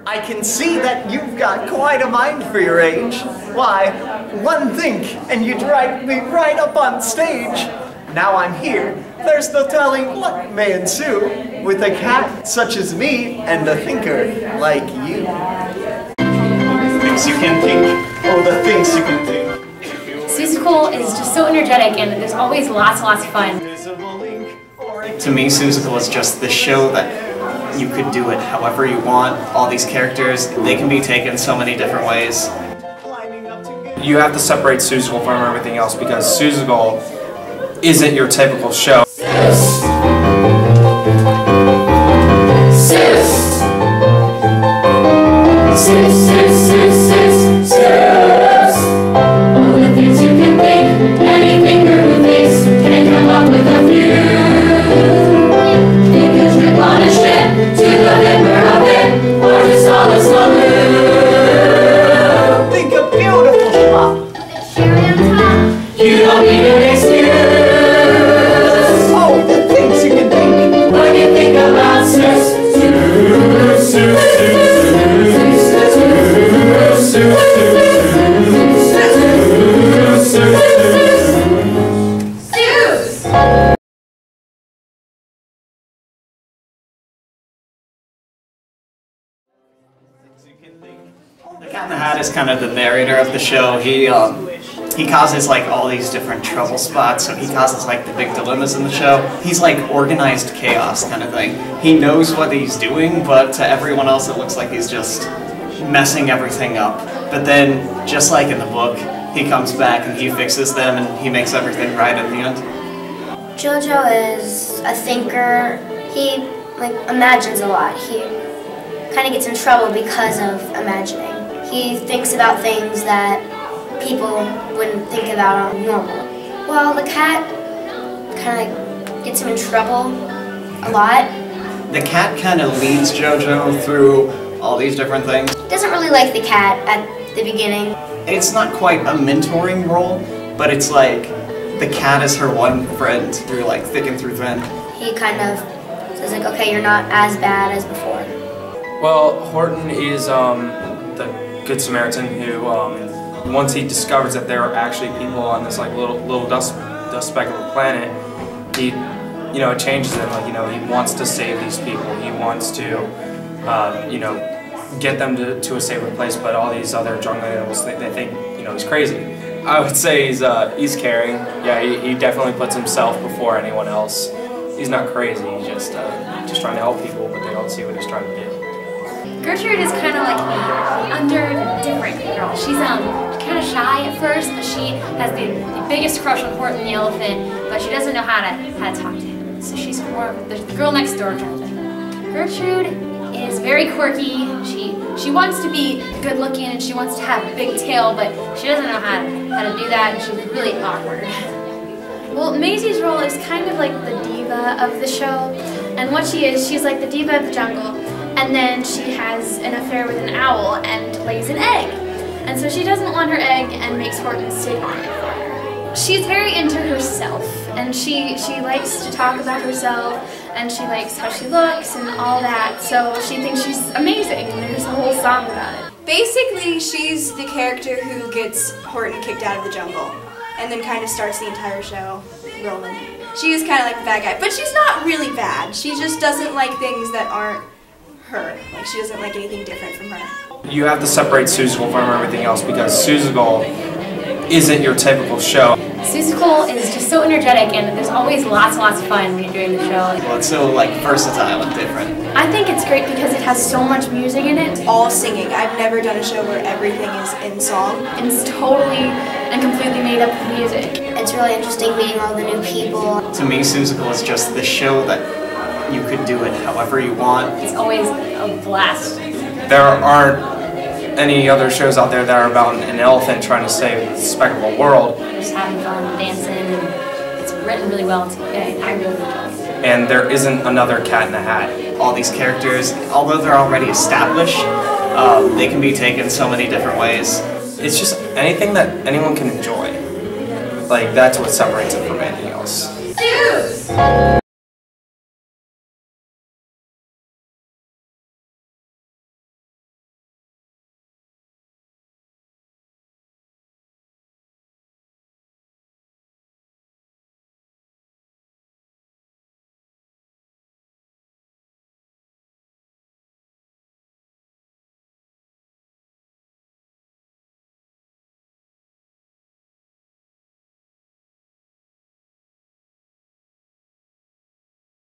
I can see that you've got quite a mind for your age. Why, one think, and you'd write me right up on stage. Now I'm here, there's no telling what may ensue with a cat such as me and a thinker like you. Things you can think, oh, the things you can think. Seussical is just so energetic and there's always lots of fun. To me, Seussical is just the show that you could do it however you want. All these characters, they can be taken so many different ways. You have to separate Seussical from everything else because Seussical isn't your typical show. Seuss. Seuss. Seuss, Seuss, Seuss, Seuss, Seuss. All the things you can think, any thinker who thinks can come up with a few. Think a trip on a ship to the member of it, or to solace the blue. Think a beautiful schmuck. Cherry on top. You don't need an excuse. Oh, the things you can think. When you think about Seuss. Seuss, Seuss, The Cat in the Hat is kind of the narrator of the show. He causes like all these different trouble spots, so he causes like the big dilemmas in the show. He's like organized chaos kind of thing. He knows what he's doing, but to everyone else it looks like he's just messing everything up. But then, just like in the book, he comes back and he fixes them and he makes everything right at the end. Jojo is a thinker. He imagines a lot. He kind of gets in trouble because of imagining. He thinks about things that people wouldn't think about normally. Well, the cat kind of gets him in trouble a lot. The cat kind of leads Jojo through all these different things. Doesn't really like the cat at the beginning. It's not quite a mentoring role, but it's like the cat is her one friend through like thick and through thin. He kind of says like, okay, you're not as bad as before. Well, Horton is the Good Samaritan who, once he discovers that there are actually people on this like little dust speck of a planet, he, it changes him. Like, he wants to save these people. He wants to, get them to a safer place. But all these other jungle animals, they think, he's crazy. I would say he's caring. Yeah, he definitely puts himself before anyone else. He's not crazy. He's just trying to help people, but they don't see what he's trying to do. Gertrude is kind of like different girl. She's kind of shy at first, but she has the biggest crush on Horton the Elephant, but she doesn't know how to talk to him. So she's more of the girl next door kind of thing. Gertrude is very quirky. She wants to be good looking and she wants to have a big tail, but she doesn't know how to do that, and she's really awkward. Well, Maisie's role is kind of like the diva of the show, and what she is, she's like the diva of the jungle. And then she has an affair with an owl and lays an egg. And so she doesn't want her egg and makes Horton sit on it for her. She's very into herself, and she likes to talk about herself, and she likes how she looks and all that. So she thinks she's amazing, and there's a whole song about it. Basically, she's the character who gets Horton kicked out of the jungle, and then kind of starts the entire show rolling. She is kind of like the bad guy, but she's not really bad. She just doesn't like things that aren't her. Like, she doesn't like anything different from her. You have to separate Seussical from everything else because Seussical isn't your typical show. Seussical is just so energetic and there's always lots of fun when you're doing the show. Well, it's so like versatile and different. I think it's great because it has so much music in it. All singing. I've never done a show where everything is in song. It's totally and completely made up of music. It's really interesting meeting all the new people. To me, Seussical is just the show that you could do it however you want. It's always a blast. There aren't any other shows out there that are about an elephant trying to save the speck of a world. Just having fun, dancing, and it's written really well too. I really enjoy it. And there isn't another Cat in the Hat. All these characters, although they're already established, they can be taken so many different ways. It's just anything that anyone can enjoy. Like, that's what separates it from anything else. Seuss.